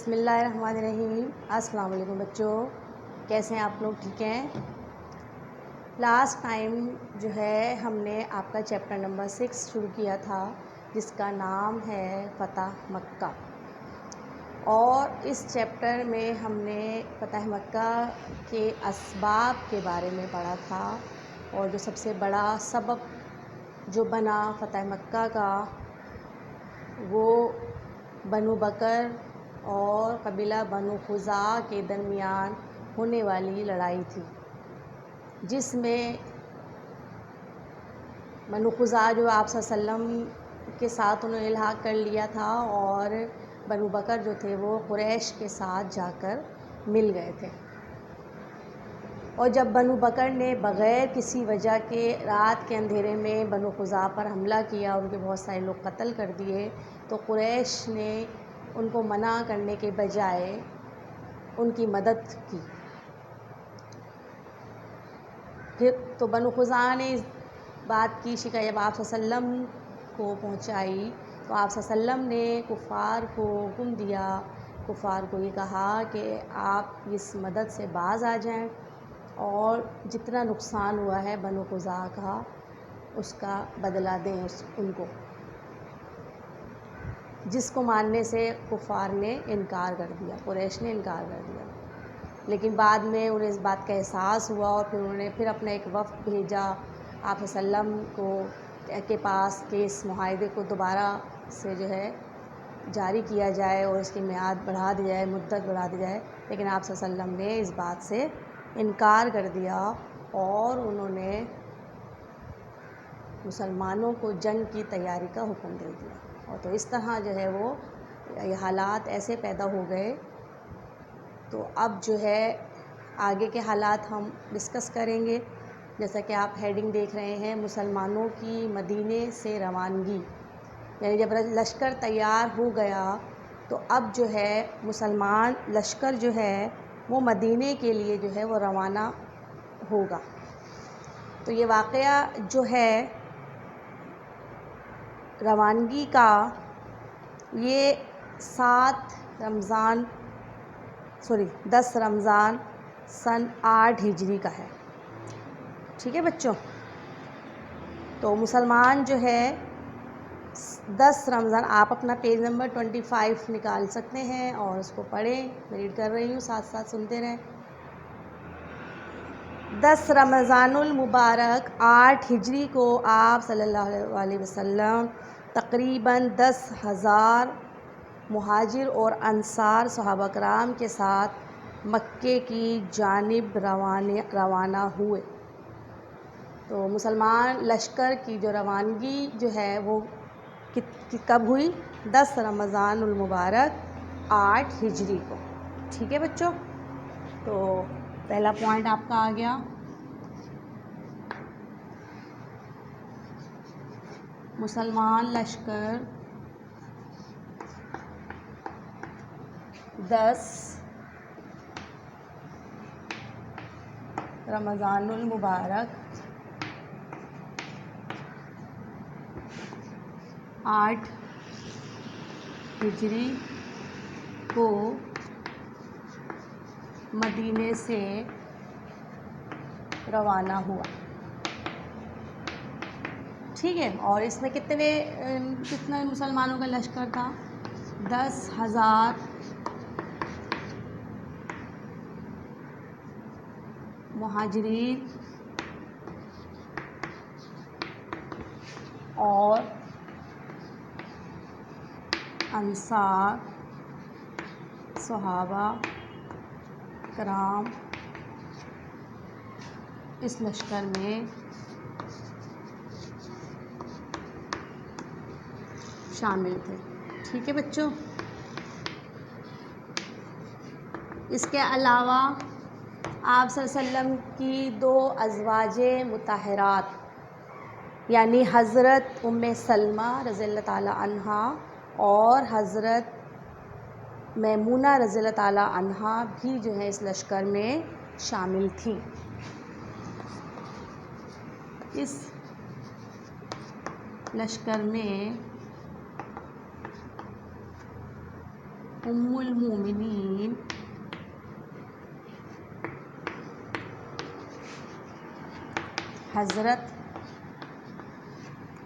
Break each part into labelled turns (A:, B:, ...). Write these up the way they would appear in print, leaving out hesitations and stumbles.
A: بسم اللہ الرحمن الرحیم۔ السلام علیکم بچوں، کیسے ہیں آپ لوگ؟ ٹھیک ہیں؟ لاسٹ ٹائم جو ہے ہم نے آپ کا چیپٹر نمبر 6 شروع کیا تھا، جس کا نام ہے فتح مکہ، اور اس چیپٹر میں ہم نے فتح مکہ کے اسباب کے بارے میں پڑھا تھا، اور جو سب سے بڑا سبب جو بنا فتح مکہ کا وہ بنو بکر اور قبیلہ بنو خزاعہ کے درمیان ہونے والی لڑائی تھی، جس میں بنو خزاعہ جو آپ صلی اللہ علیہ وسلم کے ساتھ انہوں نے الحاق کر لیا تھا، اور بنو بکر جو تھے وہ قریش کے ساتھ جا کر مل گئے تھے۔ اور جب بنو بکر نے بغیر کسی وجہ کے رات کے اندھیرے میں بنو خزاعہ پر حملہ کیا، ان کے بہت سارے لوگ قتل کر دیے، تو قریش نے ان کو منع کرنے کے بجائے ان کی مدد کی۔ پھر تو بنو خزاعہ نے اس بات کی شکایت جب آپ صلی اللہ علیہ وسلم کو پہنچائی، تو آپ صلی اللہ علیہ وسلم نے کفار کو حکم دیا، کفار کو یہ کہا کہ آپ اس مدد سے باز آ جائیں، اور جتنا نقصان ہوا ہے بنو خزاعہ کا اس کا بدلہ دیں ان کو، جس کو ماننے سے کفار نے انکار کر دیا، قریش نے انکار کر دیا۔ لیکن بعد میں انہیں اس بات کا احساس ہوا، اور پھر انہوں نے پھر اپنا ایک وفد بھیجا آپ صلی اللہ علیہ وسلم کے پاس کہ اس معاہدے کو دوبارہ سے جو ہے جاری کیا جائے، اور اس کی میعاد بڑھا دی جائے، مدت بڑھا دی جائے۔ لیکن آپ صلی اللہ علیہ وسلم نے اس بات سے انکار کر دیا، اور انہوں نے مسلمانوں کو جنگ کی تیاری کا حکم دے دیا، اور تو اس طرح جو ہے وہ یہ حالات ایسے پیدا ہو گئے۔ تو اب جو ہے آگے کے حالات ہم ڈسکس کریں گے، جیسا کہ آپ ہیڈنگ دیکھ رہے ہیں، مسلمانوں کی مدینے سے روانگی، یعنی جب لشکر تیار ہو گیا تو اب جو ہے مسلمان لشکر جو ہے وہ مدینے کے لیے جو ہے وہ روانہ ہوگا۔ تو یہ واقعہ جو ہے روانگی کا، یہ 10 رمضان سن 8 ہجری کا ہے۔ ٹھیک ہے بچوں؟ تو مسلمان جو ہے 10 رمضان، آپ اپنا پیج نمبر 25 نکال سکتے ہیں اور اس کو پڑھیں، میں ریڈ کر رہی ہوں، ساتھ ساتھ سنتے رہیں۔ 10 رمضان المبارک 8 ہجری کو آپ صلی اللہ علیہ وسلم تقریباً 10,000 مہاجر اور انصار صحابہ کرام کے ساتھ مکے کی جانب روانہ ہوئے۔ تو مسلمان لشکر کی جو روانگی جو ہے وہ کب ہوئی؟ 10 رمضان المبارک 8 ہجری کو۔ ٹھیک ہے بچوں؟ تو پہلا پوائنٹ آپ کا آ گیا۔ مسلمان لشکر 10 رمضان المبارک 8 ہجری کو مدینے سے روانہ ہوا۔ ٹھیک ہے؟ اور اس میں کتنے مسلمانوں کا لشکر تھا؟ 10,000 مہاجرین اور انصار صحابہ کرام اس لشکر میں شامل تھے۔ ٹھیک ہے بچوں؟ اس کے علاوہ آپ صلی اللہ علیہ وسلم کی 2 ازواج مطہرات، یعنی حضرت ام سلمہ رضی اللہ تعالی عنہا اور حضرت میمونہ رضی اللہ تعالی عنہا بھی جو ہے اس لشکر میں شامل تھیں۔ اس لشکر میں ام المومنین حضرت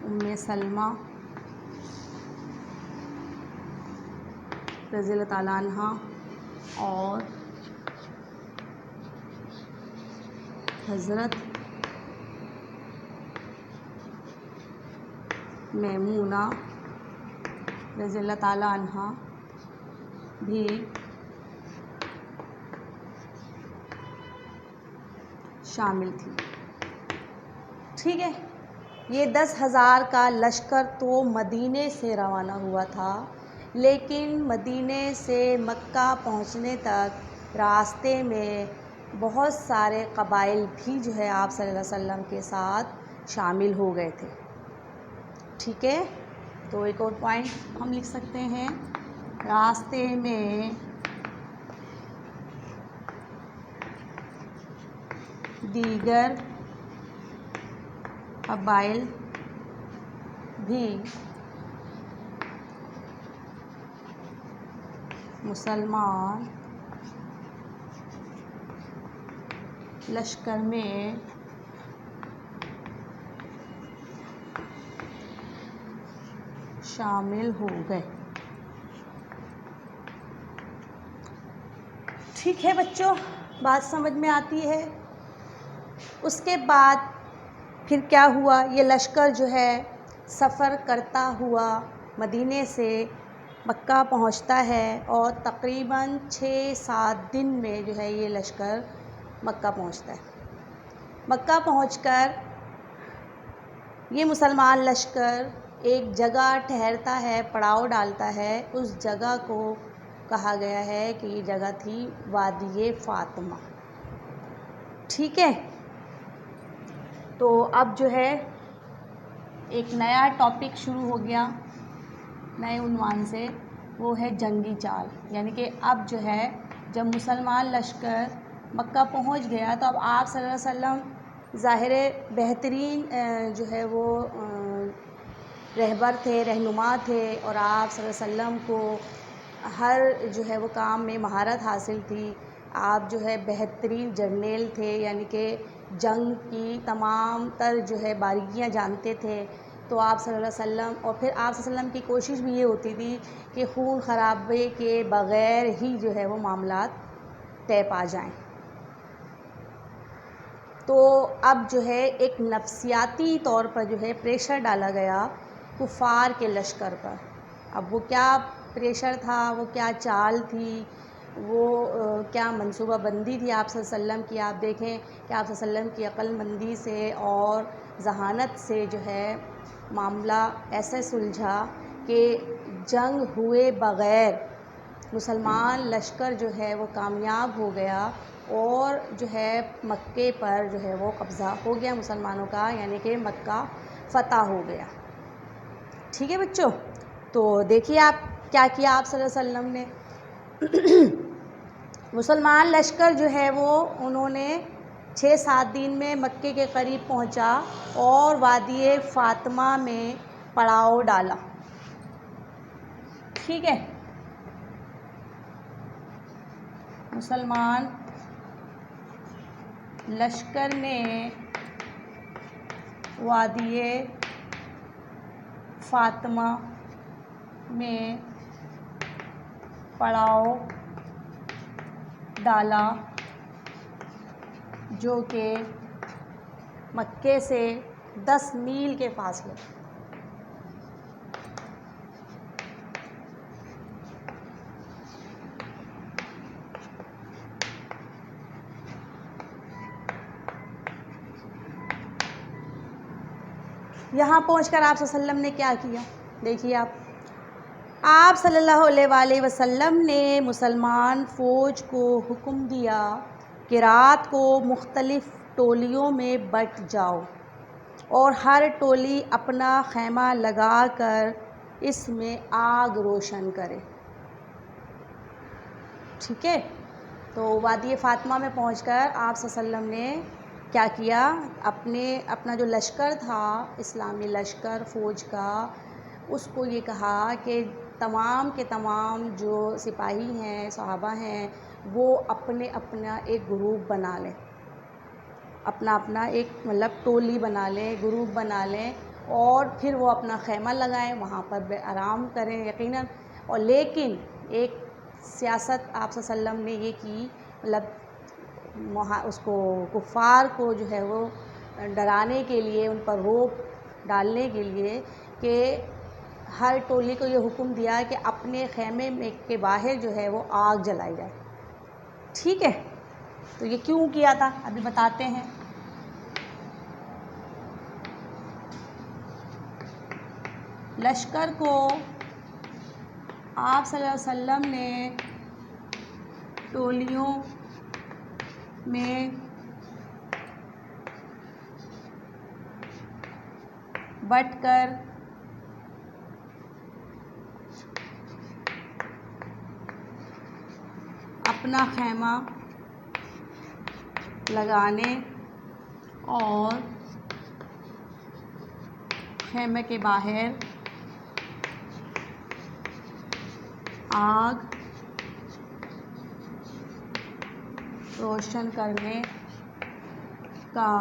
A: ام سلمہ رضی اللہ تعالیٰ عنہ اور حضرت میمونہ رضی اللہ تعالیٰ عنہ بھی شامل تھی. ٹھیک ہے، یہ 10,000 کا لشکر تو مدینے سے روانہ ہوا تھا، لیکن مدینے سے مکہ پہنچنے تک راستے میں بہت سارے قبائل بھی جو ہے آپ صلی اللہ علیہ وسلم کے ساتھ شامل ہو گئے تھے. ٹھیک ہے، تو ایک اور پوائنٹ ہم لکھ سکتے ہیں، راستے میں دیگر قبائل بھی مسلمان لشکر میں شامل ہو گئے. ٹھیک ہے بچوں، بات سمجھ میں آتی ہے. اس کے بعد پھر کیا ہوا، یہ لشکر جو ہے سفر کرتا ہوا مدینے سے مکہ پہنچتا ہے اور تقریباً 6-7 دن میں جو ہے یہ لشکر مکہ پہنچتا ہے. مکہ پہنچ کر یہ مسلمان لشکر ایک جگہ ٹھہرتا ہے، پڑاؤ ڈالتا ہے. اس جگہ کو کہا گیا ہے کہ یہ جگہ تھی وادی فاطمہ. ٹھیک ہے، تو اب جو ہے ایک نیا ٹاپک شروع ہو گیا نئے عنوان سے، وہ ہے جنگی چال. یعنی کہ اب جو ہے جب مسلمان لشکر مکہ پہنچ گیا تو اب آپ صلی اللہ علیہ وسلم ظاہر بہترین جو ہے وہ رہبر تھے، رہنما تھے، اور آپ صلی اللہ علیہ وسلم کو ہر جو ہے وہ کام میں مہارت حاصل تھی. آپ جو ہے بہترین جرنیل تھے، یعنی کہ جنگ کی تمام تر جو ہے باریکیاں جانتے تھے. تو آپ صلی اللہ علیہ وسلم، اور پھر آپ صلی اللہ علیہ وسلم کی کوشش بھی یہ ہوتی تھی کہ خون خرابے کے بغیر ہی جو ہے وہ معاملات طے پا جائیں. تو اب جو ہے ایک نفسیاتی طور پر جو ہے پریشر ڈالا گیا کفار کے لشکر پر. اب وہ کیا پریشر تھا، وہ کیا چال تھی، وہ کیا منصوبہ بندی تھی آپ صلی اللہ علیہ وسلم کی. آپ دیکھیں کہ آپ صلی اللہ علیہ وسلم کی عقل مندی سے اور ذہانت سے جو ہے معاملہ ایسے سلجھا کہ جنگ ہوئے بغیر مسلمان لشکر جو ہے وہ کامیاب ہو گیا اور جو ہے مکے پر جو ہے وہ قبضہ ہو گیا مسلمانوں کا، یعنی کہ مکہ فتح ہو گیا. ٹھیک ہے بچوں، تو دیکھیے آپ کیا کیا آپ صلی اللہ علیہ وسلم نے. مسلمان لشکر جو ہے وہ انہوں نے 6-7 دن میں مکے کے قریب پہنچا اور وادی فاطمہ میں پڑاؤ ڈالا. ٹھیک ہے، مسلمان لشکر نے وادی فاطمہ میں پڑاؤ ڈالا، جو کہ مکے سے 10 میل کے فاصلے. یہاں پہنچ کر آپ صلی اللہ علیہ وسلم نے کیا کیا، دیکھیے آپ صلی اللہ علیہ وآلہ وسلم نے مسلمان فوج کو حکم دیا کہ رات کو مختلف ٹولیوں میں بٹ جاؤ اور ہر ٹولی اپنا خیمہ لگا کر اس میں آگ روشن کرے. ٹھیک ہے، تو وادی فاطمہ میں پہنچ کر آپ صلی اللہ علیہ وسلم نے کیا کیا، اپنا جو لشکر تھا اسلامی لشکر فوج کا، اس کو یہ کہا کہ تمام کے تمام جو سپاہی ہیں، صحابہ ہیں، وہ اپنے اپنا ایک گروپ بنا لیں، اپنا اپنا ایک مطلب ٹولی بنا لیں، گروپ بنا لیں، اور پھر وہ اپنا خیمہ لگائیں، وہاں پر آرام کریں یقیناً. اور لیکن ایک سیاست آپ صلی اللہ علیہ وسلم نے یہ کی، مطلب اس کو کفار کو جو ہے وہ ڈرانے کے لیے، ان پر روب ڈالنے کے لیے، کہ ہر ٹولی کو یہ حکم دیا کہ اپنے خیمے کے باہر جو ہے وہ آگ جلائی جائے. ٹھیک ہے، تو یہ کیوں کیا تھا ابھی بتاتے ہیں. لشکر کو آپ صلی اللہ علیہ وسلم نے ٹولیوں میں بٹ کر اپنا خیمہ لگانے اور خیمے کے باہر آگ روشن کرنے کا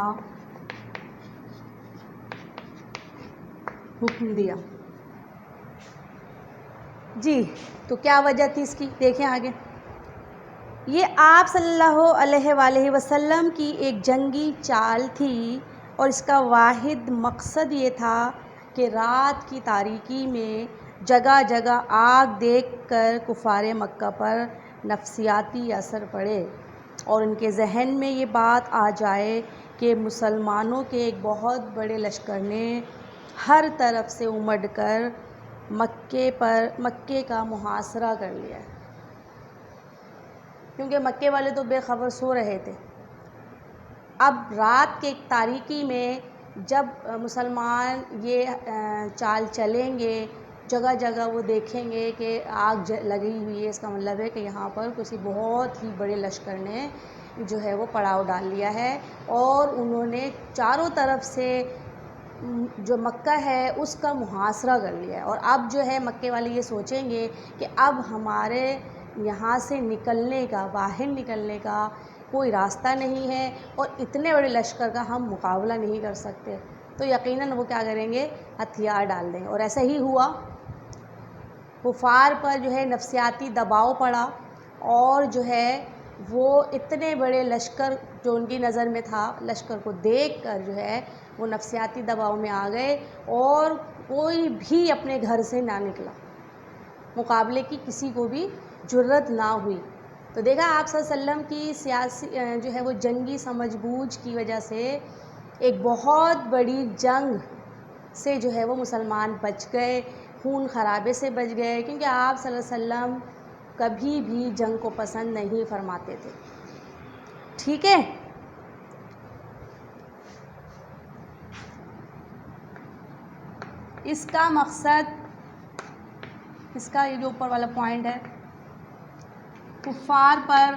A: حکم دیا. جی تو کیا وجہ تھی اس کی، دیکھیں آگے. یہ آپ صلی اللہ علیہ وآلہ وسلم کی ایک جنگی چال تھی، اور اس کا واحد مقصد یہ تھا کہ رات کی تاریکی میں جگہ جگہ آگ دیکھ کر کفار مکہ پر نفسیاتی اثر پڑے، اور ان کے ذہن میں یہ بات آ جائے کہ مسلمانوں کے ایک بہت بڑے لشکر نے ہر طرف سے امڑ کر مکے کا محاصرہ کر لیا ہے. کیونکہ مکے والے تو بے خبر سو رہے تھے. اب رات کے تاریکی میں جب مسلمان یہ چال چلیں گے، جگہ جگہ وہ دیکھیں گے کہ آگ لگی ہوئی ہے، اس کا مطلب ہے کہ یہاں پر کسی بہت ہی بڑے لشکر نے جو ہے وہ پڑاؤ ڈال لیا ہے، اور انہوں نے چاروں طرف سے جو مکہ ہے اس کا محاصرہ کر لیا ہے. اور اب جو ہے مکے والے یہ سوچیں گے کہ اب ہمارے یہاں سے نکلنے کا، باہر نکلنے کا کوئی راستہ نہیں ہے، اور اتنے بڑے لشکر کا ہم مقابلہ نہیں کر سکتے، تو یقیناً وہ کیا کریں گے، ہتھیار ڈال دیں گے. اور ایسا ہی ہوا. کفار پر جو ہے نفسیاتی دباؤ پڑا، اور جو ہے وہ اتنے بڑے لشکر جو ان کی نظر میں تھا، لشکر کو دیکھ کر جو ہے وہ نفسیاتی دباؤ میں آ گئے، اور کوئی بھی اپنے گھر سے نہ نکلا، مقابلے کی کسی کو بھی جرأت نہ ہوئی. تو دیکھا آپ صلی اللہ علیہ وسلم کی سیاسی جو ہے وہ جنگی سمجھ بوجھ کی وجہ سے ایک بہت بڑی جنگ سے جو ہے وہ مسلمان بچ گئے، خون خرابے سے بچ گئے، کیونکہ آپ صلی اللہ علیہ وسلم کبھی بھی جنگ کو پسند نہیں فرماتے تھے. ٹھیک ہے. اس کا مقصد، اس کا یہ جو اوپر والا پوائنٹ ہے، کفار پر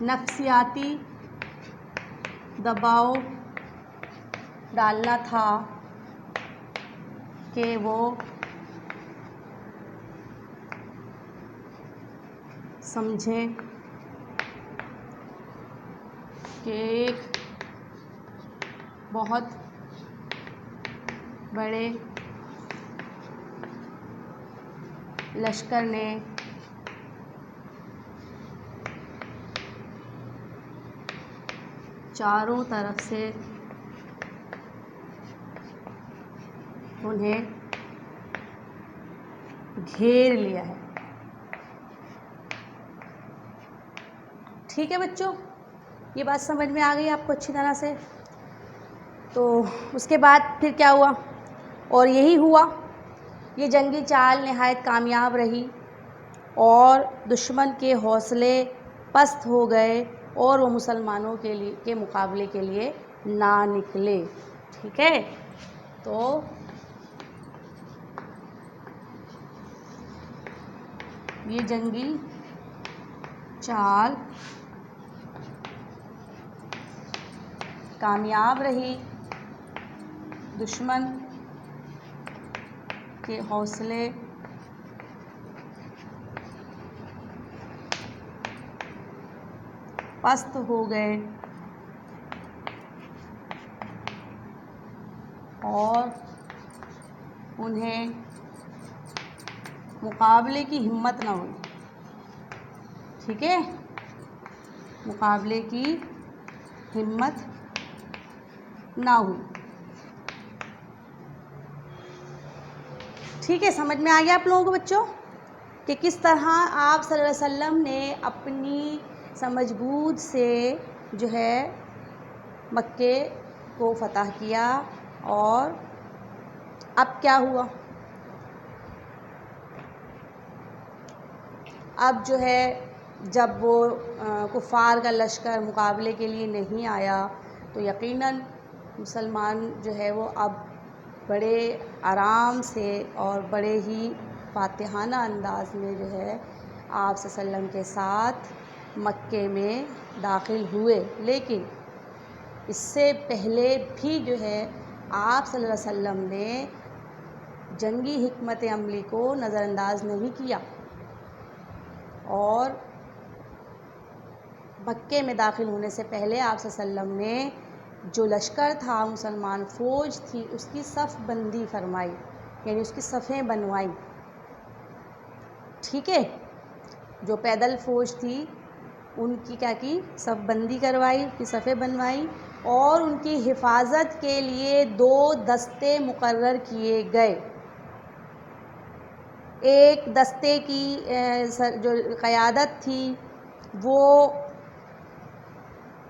A: نفسیاتی دباؤ ڈالنا تھا کہ وہ سمجھیں کہ ایک بہت بڑے لشکر نے چاروں طرف سے انہیں گھیر لیا ہے. ٹھیک ہے بچوں، یہ بات سمجھ میں آ گئی آپ کو اچھی طرح سے. تو اس کے بعد پھر کیا ہوا، اور یہی ہوا. یہ جنگی چال نہایت کامیاب رہی، اور دشمن کے حوصلے پست ہو گئے، اور وہ مسلمانوں کے مقابلے کے لیے نہ نکلے. ٹھیک ہے. تو یہ جنگی چال کامیاب رہی، دشمن کے حوصلے پست ہو گئے اور انہیں مقابلے کی ہمت نہ ہوئی. ٹھیک ہے، مقابلے کی ہمت نہ ہوئی. ٹھیک ہے، سمجھ میں آ گیا آپ لوگوں کو بچوں کہ کس طرح آپ صلی اللہ علیہ وسلم نے اپنی سمجھ بوجھ سے جو ہے مکے کو فتح کیا. اور اب کیا ہوا؟ اب جو ہے جب وہ کفار کا لشکر مقابلے کے لیے نہیں آیا تو یقیناً مسلمان جو ہے وہ اب بڑے آرام سے اور بڑے ہی فاتحانہ انداز میں جو ہے آپ صلی اللہ علیہ وسلم کے ساتھ مکے میں داخل ہوئے. لیکن اس سے پہلے بھی جو ہے آپ صلی اللہ علیہ وسلم نے جنگی حکمت عملی کو نظر انداز نہیں کیا اور مکے میں داخل ہونے سے پہلے آپ صلی اللہ علیہ وسلم نے جو لشکر تھا، مسلمان فوج تھی، اس کی صف بندی فرمائی، یعنی اس کی صفیں بنوائی. ٹھیک ہے، جو پیدل فوج تھی ان کی کیا کی، صف بندی کروائی، ان کی صفیں بنوائی اور ان کی حفاظت کے لیے 2 دستے مقرر کیے گئے. ایک دستے کی جو قیادت تھی وہ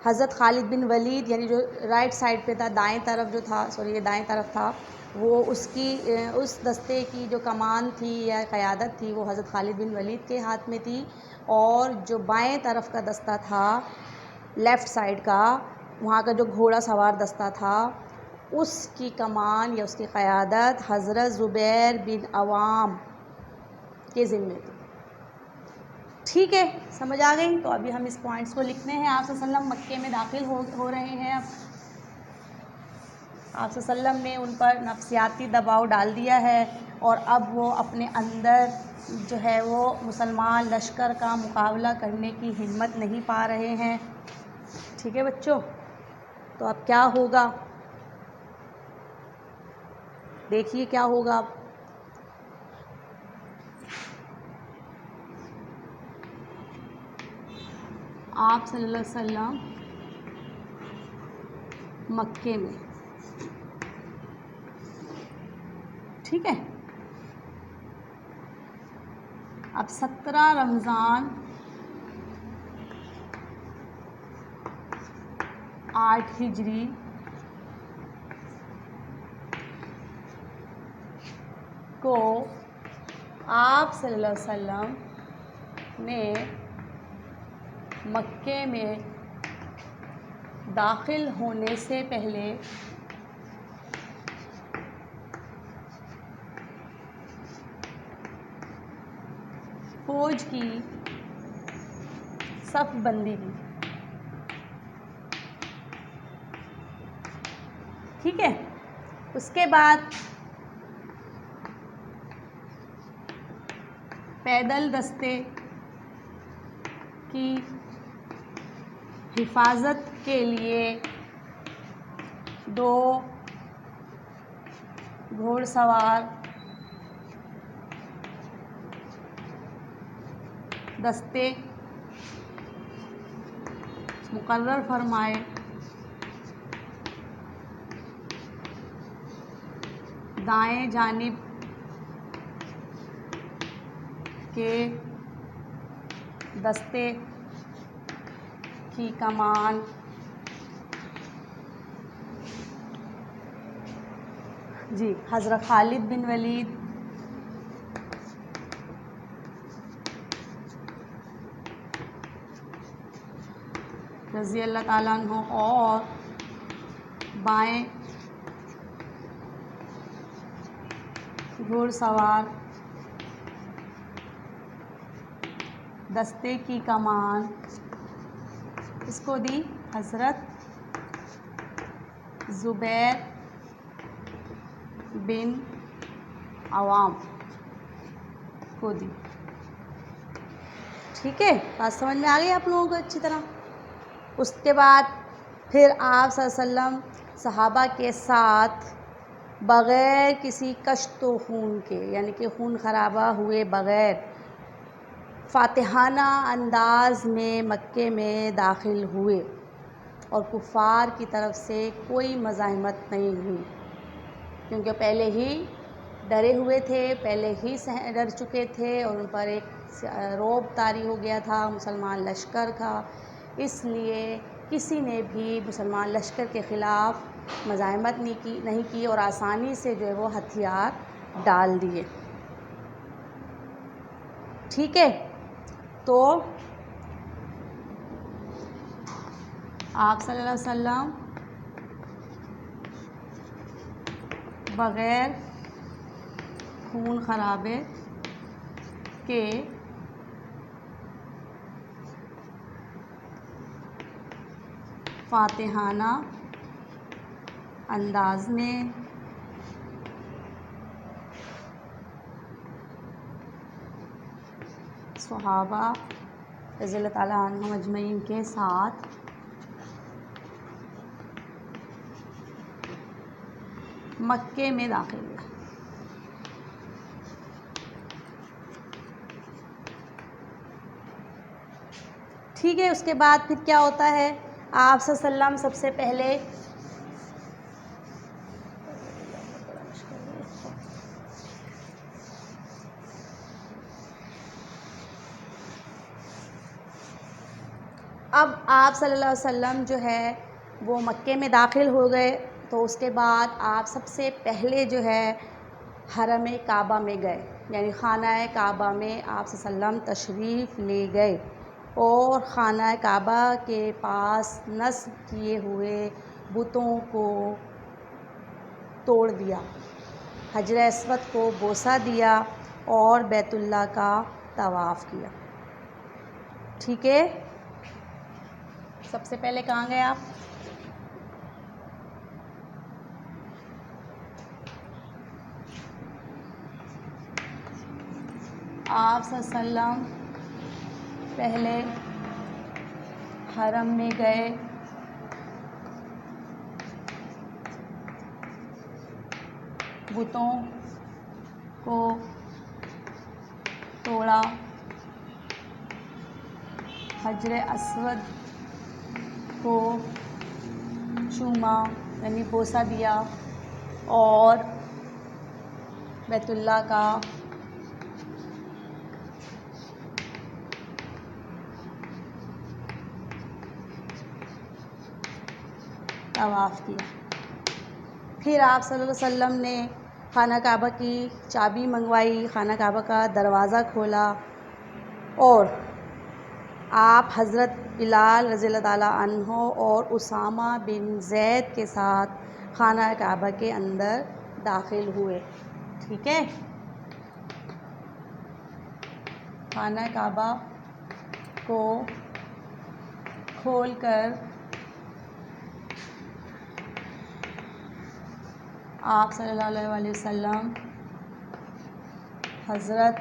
A: حضرت خالد بن ولید، یعنی جو رائٹ سائڈ پہ تھا، دائیں طرف جو تھا، یہ دائیں طرف تھا، وہ اس دستے کی جو کمان تھی یا قیادت تھی وہ حضرت خالد بن ولید کے ہاتھ میں تھی. اور جو بائیں طرف کا دستہ تھا، لیفٹ سائڈ کا، وہاں کا جو گھوڑا سوار دستہ تھا، اس کی کمان یا اس کی قیادت حضرت زبیر بن عوام کے ذمے تھی. ٹھیک ہے، سمجھ آ گئی؟ تو ابھی ہم اس پوائنٹس کو لکھنے ہیں. آپ صلی اللہ علیہ وسلم مکے میں داخل ہو رہے ہیں. اب آپ صلی اللہ علیہ وسلم نے ان پر نفسیاتی دباؤ ڈال دیا ہے اور اب وہ اپنے اندر جو ہے وہ مسلمان لشکر کا مقابلہ کرنے کی ہمت نہیں پا رہے ہیں. ٹھیک ہے بچوں، تو اب کیا ہوگا؟ دیکھیے کیا ہوگا. اب آپ صلی اللہ علیہ وسلم مکے میں، ٹھیک ہے، اب 17 رمضان 8 ہجری کو آپ صلی اللہ علیہ وسلم نے مکے میں داخل ہونے سے پہلے فوج کی صف بندی کی. ٹھیک ہے، اس کے بعد پیدل دستے کی حفاظت کے لیے 2 گھوڑ سوار دستے مقرر فرمائے. دائیں جانب کے دستے کی کمان حضرت خالد بن ولید رضی اللہ تعالیٰ عنہ اور بائیں گھوڑ سوار دستے کی کمان اس کو دی حضرت زبیر بن عوام کو دی. ٹھیک ہے، بات سمجھ میں آ گئی آپ لوگوں کو اچھی طرح. اس کے بعد پھر آپ صلی اللہ علیہ وسلم صحابہ کے ساتھ بغیر کسی کشت و خون کے، یعنی کہ خون خرابہ ہوئے بغیر، فاتحانہ انداز میں مکے میں داخل ہوئے اور کفار کی طرف سے کوئی مزاحمت نہیں ہوئی، کیونکہ پہلے ہی ڈرے ہوئے تھے، پہلے ہی ڈر چکے تھے اور ان پر ایک رعب طاری ہو گیا تھا مسلمان لشکر کا. اس لیے کسی نے بھی مسلمان لشکر کے خلاف مزاحمت نہیں کی اور آسانی سے جو ہے وہ ہتھیار ڈال دیے. ٹھیک ہے، تو آپ صلی اللہ علیہ وسلم بغیر خون خرابے کے فاتحانہ انداز میں صحابہ رضی اللہ تعالیٰ عنہم اجمعین کے ساتھ مکے میں داخل ہوئے. ٹھیک ہے، اس کے بعد پھر کیا ہوتا ہے؟ آپ صلی اللہ علیہ وسلم سب سے پہلے اب آپ صلی اللہ علیہ وسلم جو ہے وہ مکے میں داخل ہو گئے، تو اس کے بعد آپ سب سے پہلے جو ہے حرم کعبہ میں گئے، یعنی خانہ کعبہ میں آپ صلی اللہ علیہ وسلم تشریف لے گئے اور خانہ کعبہ کے پاس نصب کیے ہوئے بتوں کو توڑ دیا، حجر اسود کو بوسہ دیا اور بیت اللہ کا طواف کیا. ٹھیک ہے، سب سے پہلے کہاں گئے آپ؟ آپ صلی اللہ علیہ وسلم پہلے حرم میں گئے، بتوں کو توڑا، حجر اسود کو چوما یعنی بوسہ دیا اور بیت اللہ کا طواف کیا. پھر آپ صلی اللہ علیہ وسلم نے خانہ کعبہ کی چابی منگوائی، خانہ کعبہ کا دروازہ کھولا اور آپ حضرت بلال رضی اللہ تعالیٰ عنہ اور اسامہ بن زید کے ساتھ خانہ کعبہ کے اندر داخل ہوئے. ٹھیک ہے، خانہ کعبہ کو کھول کر آپ صلی اللہ علیہ وسلم حضرت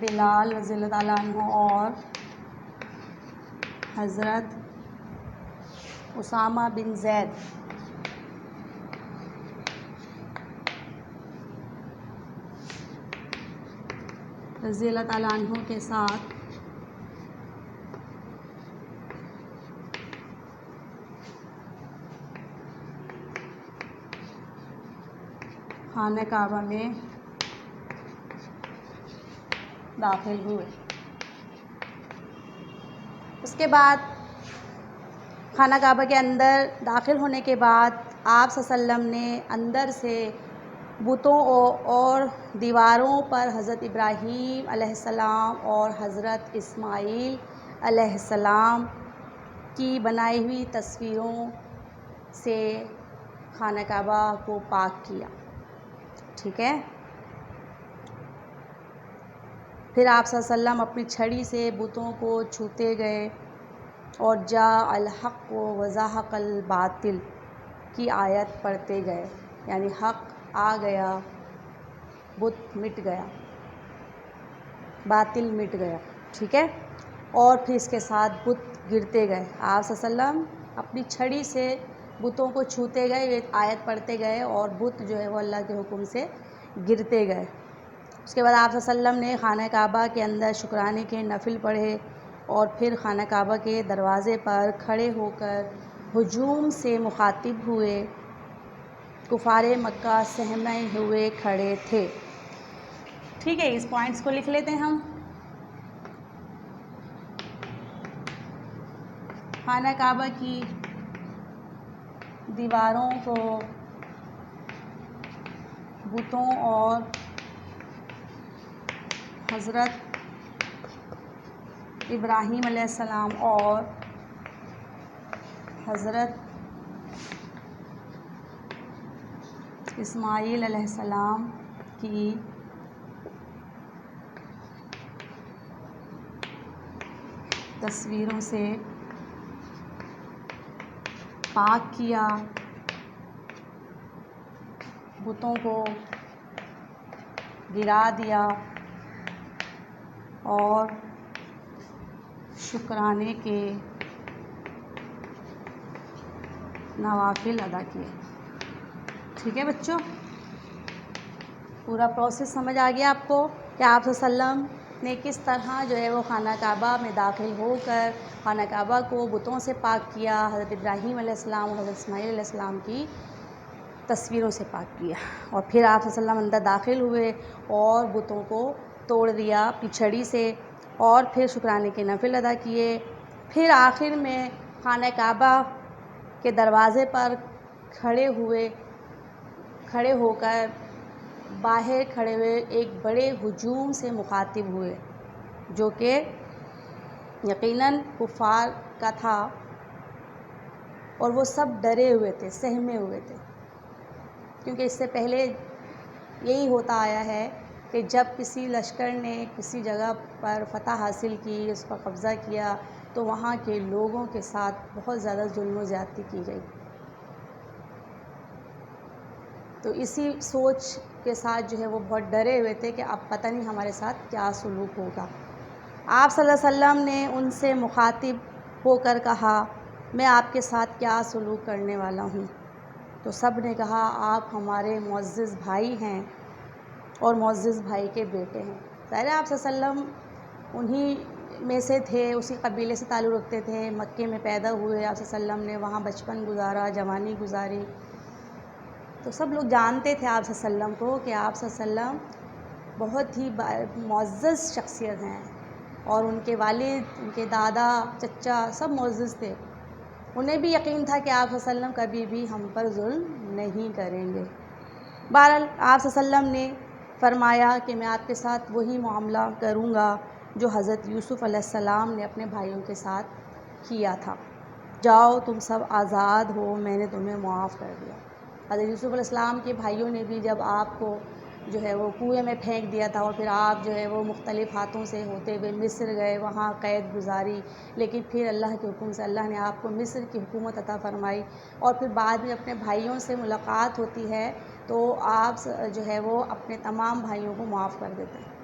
A: بلال رضی اللہ تعالیٰ عنہ اور حضرت اسامہ بن زید رضی اللہ تعالیٰ عنہ کے ساتھ خانہ کعبہ میں داخل ہوئے. اس کے بعد خانہ کعبہ کے اندر داخل ہونے کے بعد آپ صلی اللہ علیہ وسلم نے اندر سے بتوں اور دیواروں پر حضرت ابراہیم علیہ السلام اور حضرت اسماعیل علیہ السلام کی بنائی ہوئی تصویروں سے خانہ کعبہ کو پاک کیا. ٹھیک ہے، پھر آپ صلی اللہ علیہ وسلم اپنی چھڑی سے بتوں کو چھوتے گئے اور جاء الحق وزهق الباطل کی آیت پڑھتے گئے، یعنی حق آ گیا، بت مٹ گیا، باطل مٹ گیا، ٹھیک ہے. اور پھر اس کے ساتھ بت گرتے گئے. آپ صلی اللہ علیہ وسلم اپنی چھڑی سے بتوں کو چھوتے گئے، یہ آیت پڑھتے گئے، اور بت جو ہے وہ اللہ کے حکم سے گرتے گئے. اس کے بعد آپ صلی اللہ علیہ وسلم نے خانہ کعبہ کے اندر شکرانے کے نفل پڑھے، اور پھر خانہ کعبہ کے دروازے پر کھڑے ہو کر ہجوم سے مخاطب ہوئے. کفار مکہ سہمے ہوئے کھڑے تھے. ٹھیک ہے، اس پوائنٹس کو لکھ لیتے ہیں ہم. خانہ کعبہ کی دیواروں کو بتوں اور حضرت ابراہیم علیہ السلام اور حضرت اسماعیل علیہ السلام کی تصویروں سے پاک کیا، بتوں کو گرا دیا اور شکرانے کے نوافل ادا کیے. ٹھیک ہے بچوں، پورا پروسیس سمجھ آ گیا آپ کو کہ آپ صلی اللہ علیہ وسلم نے کس طرح جو ہے وہ خانہ کعبہ میں داخل ہو کر خانہ کعبہ کو بتوں سے پاک کیا، حضرت ابراہیم علیہ السلام اور حضرت اسماعیل علیہ السلام کی تصویروں سے پاک کیا. اور پھر آپ صلی اللہ علیہ وسلم اندر داخل ہوئے اور بتوں کو توڑ دیا اپنی چھڑی سے، اور پھر شکرانے کے نفل ادا کیے. پھر آخر میں خانہ کعبہ کے دروازے پر کھڑے ہو کر باہر کھڑے ہوئے ایک بڑے ہجوم سے مخاطب ہوئے، جو کہ یقیناً کفار کا تھا، اور وہ سب ڈرے ہوئے تھے، سہمے ہوئے تھے. کیونکہ اس سے پہلے یہی ہوتا آیا ہے کہ جب کسی لشکر نے کسی جگہ پر فتح حاصل کی، اس پر قبضہ کیا، تو وہاں کے لوگوں کے ساتھ بہت زیادہ ظلم و زیادتی کی گئی. تو اسی سوچ کے ساتھ جو ہے وہ بہت ڈرے ہوئے تھے کہ اب پتہ نہیں ہمارے ساتھ کیا سلوک ہوگا. آپ صلی اللہ علیہ وسلم نے ان سے مخاطب ہو کر کہا، میں آپ کے ساتھ کیا سلوک کرنے والا ہوں؟ تو سب نے کہا، آپ ہمارے معزز بھائی ہیں اور معزز بھائی کے بیٹے ہیں. ظاہر ہے آپ صلی اللہ علیہ وسلم انہی میں سے تھے، اسی قبیلے سے تعلق رکھتے تھے، مکے میں پیدا ہوئے. آپ صلی اللہ علیہ وسلم نے وہاں بچپن گزارا، جوانی گزاری، تو سب لوگ جانتے تھے آپ صلی اللہ علیہ وسلم کو کہ آپ صلی اللہ علیہ وسلم بہت ہی معزز شخصیت ہیں، اور ان کے والد، ان کے دادا، چچا سب معزز تھے. انہیں بھی یقین تھا کہ آپ صلی اللہ علیہ وسلم کبھی بھی ہم پر ظلم نہیں کریں گے. بہرحال آپ صلی اللہ علیہ وسلم نے فرمایا کہ میں آپ کے ساتھ وہی معاملہ کروں گا جو حضرت یوسف علیہ السلام نے اپنے بھائیوں کے ساتھ کیا تھا. جاؤ تم سب آزاد ہو، میں نے تمہیں معاف کر دیا. حضرت یوسف علیہ السلام کے بھائیوں نے بھی جب آپ کو جو ہے وہ کنویں میں پھینک دیا تھا، اور پھر آپ جو ہے وہ مختلف ہاتھوں سے ہوتے ہوئے مصر گئے، وہاں قید گزاری، لیکن پھر اللہ کے حکم سے اللہ نے آپ کو مصر کی حکومت عطا فرمائی. اور پھر بعد میں اپنے بھائیوں سے ملاقات ہوتی ہے تو آپ جو ہے وہ اپنے تمام بھائیوں کو معاف کر دیتے ہیں.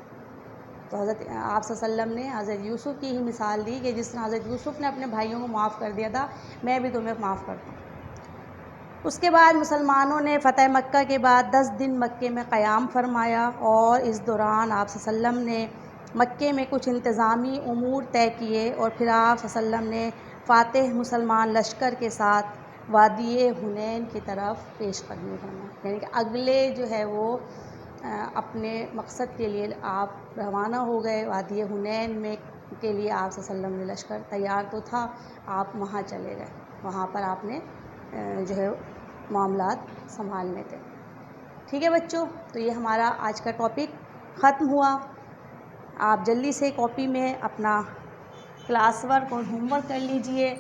A: تو حضرت آپ صلی اللہ علیہ وسلم نے حضرت یوسف کی ہی مثال دی کہ جس طرح حضرت یوسف نے اپنے بھائیوں کو معاف کر دیا تھا، میں بھی تمہیں معاف کرتا ہوں. اس کے بعد مسلمانوں نے فتح مکہ کے بعد 10 دن مکے میں قیام فرمایا، اور اس دوران آپ صلی اللہ علیہ وسلم نے مکے میں کچھ انتظامی امور طے کیے، اور پھر آپ صلی اللہ علیہ وسلم نے فاتح مسلمان لشکر کے ساتھ وادی حنین کی طرف پیش قدمی فرمائی. یعنی کہ اگلے جو ہے وہ اپنے مقصد کے لیے آپ روانہ ہو گئے وادی حنین میں کے لیے. آپ صلی اللہ علیہ وسلم نے لشکر تیار تو تھا، آپ وہاں چلے گئے، وہاں پر آپ نے جو ہے معاملات سنبھالنے تھے. ٹھیک ہے بچوں، تو یہ ہمارا آج کا ٹاپک ختم ہوا. آپ جلدی سے کاپی میں اپنا کلاس ورک اور ہوم ورک کر لیجئے.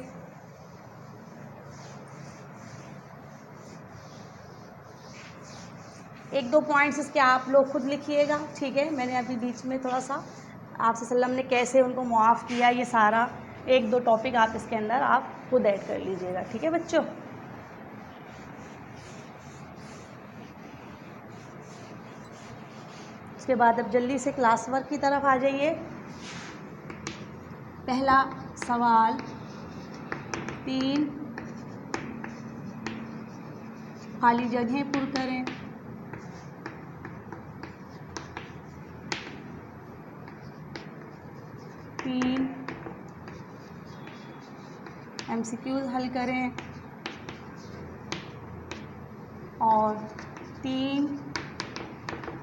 A: ایک دو پوائنٹس اس کے آپ لوگ خود لکھیے گا، ٹھیک ہے. میں نے ابھی بیچ میں تھوڑا سا آپ صلی اللہ علیہ وسلم نے کیسے ان کو معاف کیا یہ سارا 1 2 ٹاپک آپ اس کے اندر آپ خود ایڈ کر لیجیے گا. ٹھیک ہے بچوں. اس کے بعد اب جلدی سے کلاس ورک کی طرف آ جائیے. پہلا سوال 3 خالی جگہیں پر کریں. MCQs حل کریں اور 3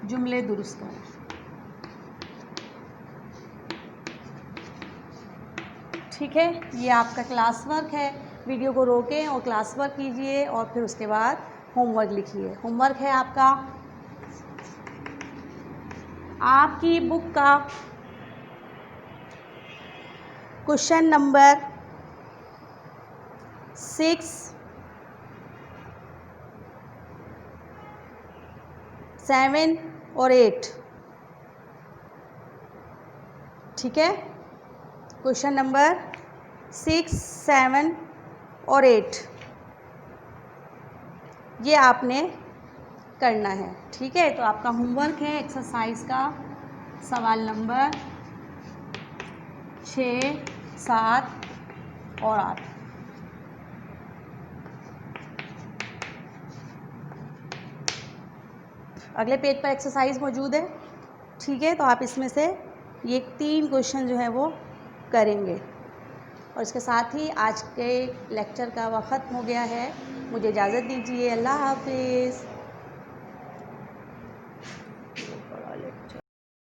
A: جملے درست کریں. ٹھیک ہے. یہ آپ کا کلاس ورک ہے. ویڈیو کو روکیں اور کلاس ورک کیجئے اور پھر اس کے بعد ہوم ورک لکھیے. ہوم ورک ہے آپ کا آپ کی بک کا کوشچن نمبر 6 7 اور 8. ٹھیک ہے. کوشچن نمبر 6 7 اور 8 یہ آپ نے کرنا ہے. ٹھیک ہے. تو آپ کا ہوم ورک ہے ایکسرسائز کا سوال نمبر 6 7 اور 8. اگلے پیج پر ایکسرسائز موجود ہے. ٹھیک ہے. تو آپ اس میں سے یہ 3 کویشچن جو ہے وہ کریں گے. اور اس کے ساتھ ہی آج کے لیکچر کا وقت ختم ہو گیا ہے. مجھے اجازت دیجیے. اللہ حافظ.